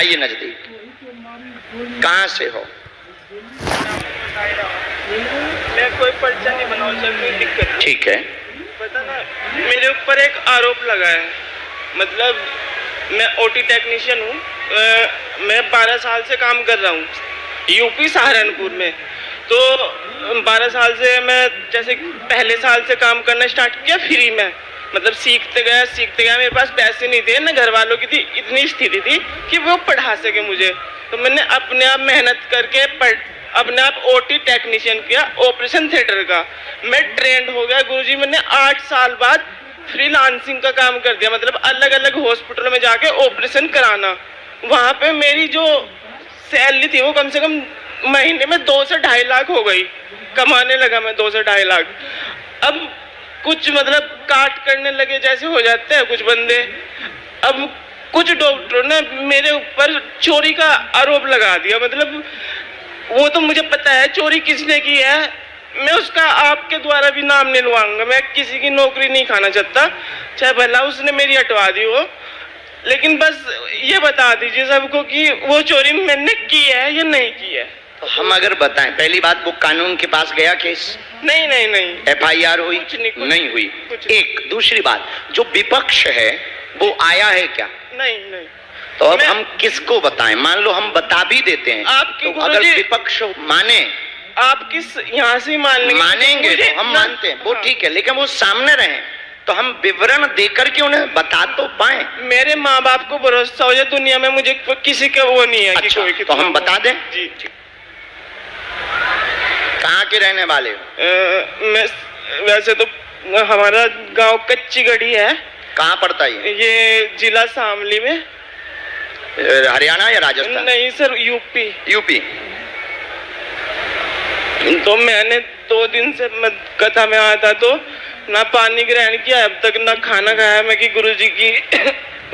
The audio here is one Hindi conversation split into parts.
आइए नजदीक। कहाँ से हो? मैं कोई पर्चा नहीं बनाऊँ सर, कोई दिक्कत नहीं। ठीक है। पता ना, मेरे ऊपर एक आरोप लगा है। मतलब मैं ओटी टेक्नीशियन हूँ। मैं 12 साल से काम कर रहा हूँ यूपी सहारनपुर में। तो 12 साल से मैं जैसे पहले साल से काम करना स्टार्ट किया फ्री में। मतलब सीखते गया। मेरे पास पैसे नहीं थे, न घर वालों की थी इतनी स्थिति थी कि वो पढ़ा सके मुझे। तो मैंने अपने आप मेहनत करके अपने आप ओटी टेक्नीशियन किया, ऑपरेशन थिएटर का। मैं ट्रेंड हो गया गुरुजी। मैंने 8 साल बाद फ्रीलांसिंग का काम कर दिया। मतलब अलग अलग हॉस्पिटलों में जाके ऑपरेशन कराना। वहाँ पे मेरी जो सैलरी थी वो कम से कम महीने में 2 से 2.5 लाख हो गई। कमाने लगा मैं 2 से 2.5 लाख। अब कुछ मतलब काट करने लगे जैसे हो जाते हैं कुछ बंदे। अब कुछ डॉक्टरों ने मेरे ऊपर चोरी का आरोप लगा दिया। मतलब वो तो मुझे पता है चोरी किसने की है। मैं उसका आपके द्वारा भी नाम नहीं लुआऊंगा। मैं किसी की नौकरी नहीं खाना चाहता, चाहे भला उसने मेरी हटवा दी हो। लेकिन बस ये बता दीजिए सबको कि वो चोरी मैंने की है या नहीं की है। तो हम अगर बताएं, पहली बात, वो कानून के पास गया केस? नहीं। FIR हुई? कुछ नहीं हुई। एक दूसरी बात, जो विपक्ष है वो आया है क्या? नहीं। तो अब हम किसको बताएं? मान लो हम बता भी देते हैं, आपकी तो अगर विपक्ष माने, आप किस यहाँ से मानेंगे तो हम मानते हैं, वो ठीक है, लेकिन वो सामने रहे तो हम विवरण देकर के उन्हें बता तो पाए। मेरे माँ बाप को भरोसा हो जाए दुनिया में, मुझे किसी का वो नहीं है। अच्छा, कि तो हम बता दें? जी। कहाँ के रहने वाले हो? मैं वैसे तो हमारा गांव कच्ची गढ़ी है। कहाँ पड़ता है ये जिला शामली में। हरियाणा या राजस्थान? नहीं सर, यूपी। तो मैंने 2 दिन से कथा में आया था, तो ना पानी ग्रहण किया अब तक, ना खाना खाया मैं कि गुरुजी की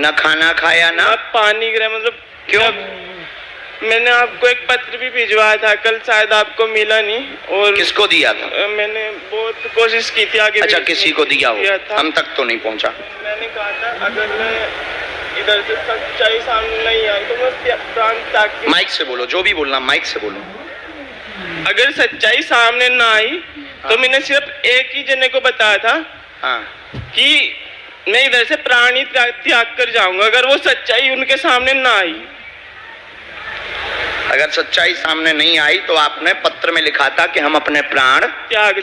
ना खाना खाया ना पानी ग्रहण। मतलब क्यों? मैंने आपको एक पत्र भी भिजवाया था कल, शायद आपको मिला नहीं। और किसको दिया था? मैंने बहुत कोशिश की थी आगे। अच्छा, किसी को दिया हो? हम तक तो नहीं पहुंचा। मैंने कहा था अगर मैं इधर से सच्चाई सामने नहीं आई तो मैं प्राण त्याग। माइक से बोलो, जो भी बोलना माइक से बोलो। अगर सच्चाई सामने ना आई तो मैंने सिर्फ एक ही जने को बताया था कि मैं इधर से प्राण ही त्याग कर जाऊंगा अगर वो सच्चाई उनके सामने ना आई। अगर सच्चाई सामने नहीं आई तो आपने पत्र में लिखा था कि हम अपने प्राण त्याग।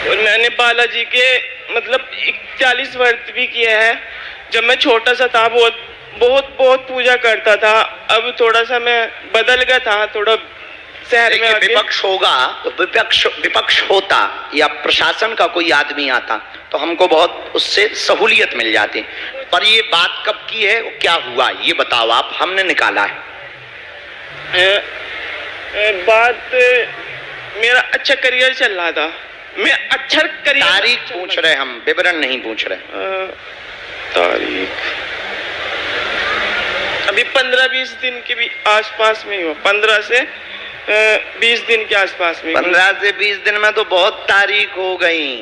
और मैंने बालाजी के मतलब 41 व्रत भी किए हैं। जब मैं छोटा सा था बहुत पूजा करता था। अब थोड़ा सा मैं बदल गया था, थोड़ा शहर में आके। विपक्ष होगा तो विपक्ष होता या प्रशासन का कोई आदमी आता तो हमको बहुत उससे सहूलियत मिल जाती। पर ये बात कब की है, क्या हुआ ये बताओ आप, हमने निकाला है। बात मेरा अच्छा करियर चल रहा था। मैं अच्छा करियर, तारीख पूछ रहे हम, विवरण नहीं पूछ रहे। तारीख अभी 15-20 दिन के भी आसपास में ही हुआ। 15 से 20 दिन के आसपास में। 15 से 20 दिन में तो बहुत तारीख हो गई।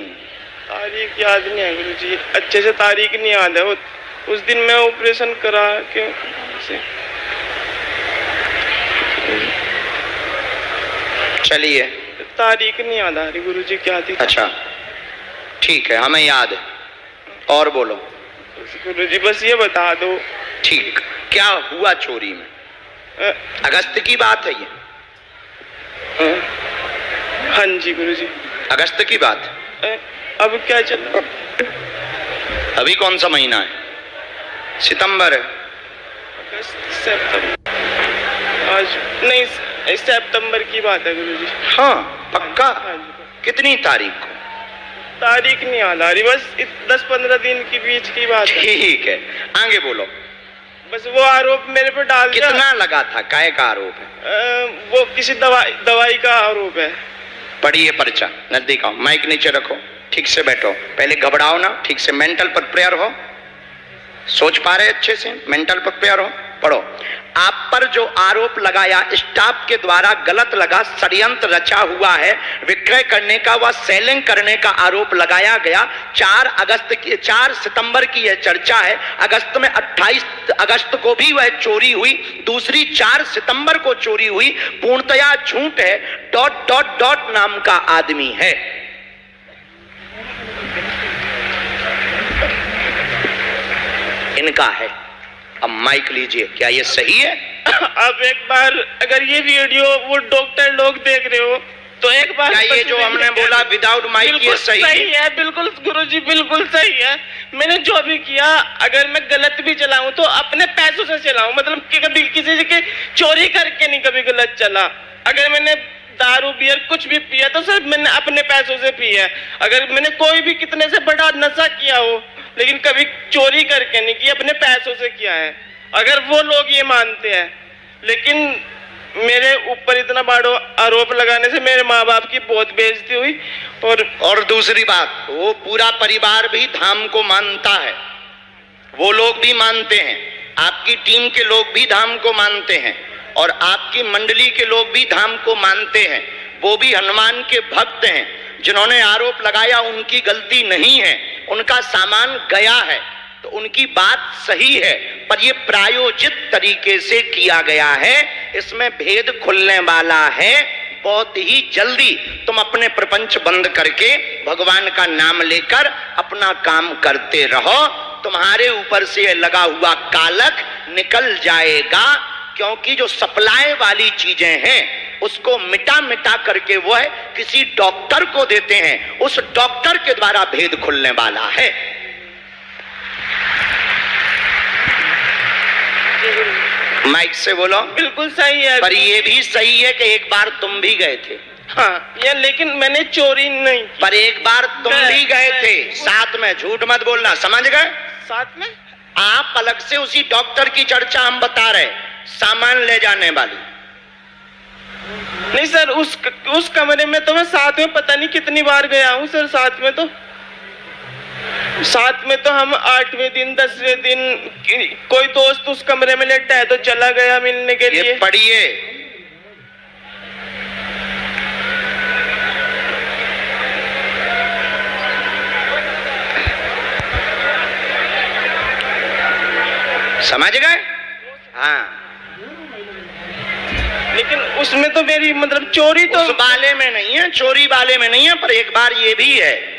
तारीख याद नहीं है गुरुजी, अच्छे से तारीख नहीं याद है। उस दिन मैं ऑपरेशन करा के चलिए, तारीख नहीं याद आ रही गुरुजी क्या थी। अच्छा ठीक है, हमें याद है। और बोलो गुरुजी, बस ये बता दो। ठीक, क्या हुआ चोरी में? अगस्त की बात है ये? हाँ जी गुरुजी, अगस्त की बात। अब क्या चल रहा? अभी कौन सा महीना है? सितंबर है। अगस्त, सितंबर, आज नहीं, सितंबर की बात है गुरुजी। हाँ पक्का? हाँ जी। कितनी तारीख को? तारीख नहीं याद आ रही, बस 10-15 दिन के बीच की बात है। ठीक है, आगे बोलो। बस वो आरोप मेरे पे डाल दिया। कितना लगा था? काय का आरोप है? वो किसी दवाई का आरोप है। पढ़िए पर्चा, नजदीक आओ, माइक नीचे रखो, ठीक से बैठो, पहले घबराओ ना, ठीक से मेंटल प्रिपेयर हो, सोच पा रहे अच्छे से, मेंटल प्रिपेयर हो, पढ़ो। आप पर जो आरोप लगाया स्टाफ के द्वारा गलत लगा, षड्यंत्र रचा हुआ है, विक्रय करने का व सेलिंग करने का आरोप लगाया गया। 4 सितंबर की यह चर्चा है। अगस्त में 28 अगस्त को भी वह चोरी हुई, दूसरी 4 सितंबर को चोरी हुई। पूर्णतया झूठ है। ... नाम का आदमी है। इनका है। अब माइक लीजिए, क्या ये सही है? अब एक बार अगर ये वीडियो वो डॉक्टर लोग देख रहे हो तो एक बार क्या ये जो हमने बोला विदाउट माइक ये सही है? बिल्कुल गुरुजी, बिल्कुल सही है। मैंने जो भी किया, अगर मैं गलत भी चलाऊं तो अपने पैसों से चलाऊं, मतलब कि कभी किसी से चोरी करके नहीं कभी गलत चला। अगर मैंने दारू बियर कुछ भी पिया तो सर मैंने अपने पैसों से पिया। अगर मैंने कोई भी कितने से बड़ा नशा किया हो, लेकिन कभी चोरी करके नहीं किया, अपने पैसों से किया है। अगर वो लोग ये मानते हैं, लेकिन मेरे ऊपर इतना बड़ा आरोप लगाने से मेरे माँ बाप की बहुत बेइज्जती हुई। और दूसरी बात, वो पूरा परिवार भी धाम को मानता है, वो लोग भी मानते हैं, आपकी टीम के लोग भी धाम को मानते हैं, और आपकी मंडली के लोग भी धाम को मानते हैं। वो भी हनुमान के भक्त हैं। जिन्होंने आरोप लगाया उनकी गलती नहीं है, उनका सामान गया है, तो उनकी बात सही है, पर यह प्रायोजित तरीके से किया गया है। इसमें भेद खुलने वाला है बहुत ही जल्दी। तुम अपने प्रपंच बंद करके भगवान का नाम लेकर अपना काम करते रहो, तुम्हारे ऊपर से लगा हुआ कालक निकल जाएगा। क्योंकि जो सप्लाई वाली चीजें हैं उसको मिटा मिटा करके वो है किसी डॉक्टर को देते हैं, उस डॉक्टर के द्वारा भेद खुलने वाला है। माइक से बोलो। बिल्कुल सही है। पर ये भी सही है कि एक बार तुम भी गए थे। हाँ, ये लेकिन मैंने चोरी नहीं की। पर एक बार तुम भी गए थे साथ में, झूठ मत बोलना, समझ गए? साथ में आप अलग से उसी डॉक्टर की चर्चा हम बता रहे, सामान ले जाने वाली नहीं सर। उस कमरे में तो मैं साथ में पता नहीं कितनी बार गया हूँ सर। साथ में तो हम 8वें दिन 10वें दिन कोई दोस्त उस कमरे में लेटा है तो चला गया मिलने के लिए। पढ़िए, समझ गए? हाँ, लेकिन उसमें तो मेरी मतलब चोरी तो उस वाले में नहीं है, चोरी वाले में नहीं है, पर एक बार ये भी है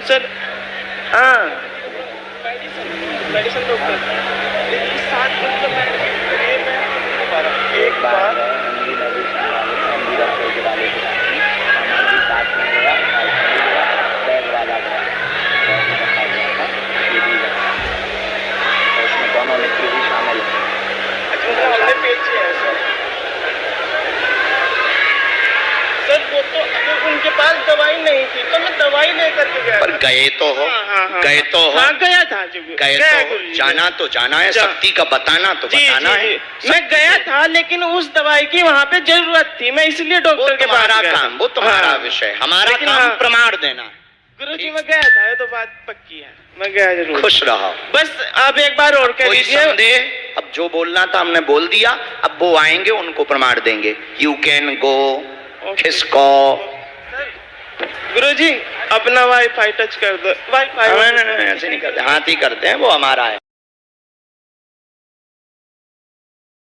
सर। हाँ, मेडिसिन डॉक्टर साथ में तो एक बार उनके पास दवाई नहीं थी तो मैं दवाई लेकर के गया। पर गए तो हो। हाँ, गए तो हो। हाँ, गया था। गए तो जाना तो जाना है, शक्ति का बताना तो बताना है। मैं गया था, लेकिन उस दवाई की वहाँ पे जरूरत थी, मैं इसलिए डॉक्टर के पास गया। काम, वो तुम्हारा विषय, हमारा काम प्रमाण देना। गुरुजी मैं गया था, ये तो बात पक्की है, मैं गया जरूर। खुश रहो। बस आप एक बार और कह दीजिए। अब जो बोलना था हमने बोल दिया, अब वो आएंगे उनको प्रमाण देंगे। You can go. किसको? गुरुजी अपना वाईफाई टच कर दो। वाईफाई ऐसे नहीं करते, हाथ ही करते हैं, वो हमारा है।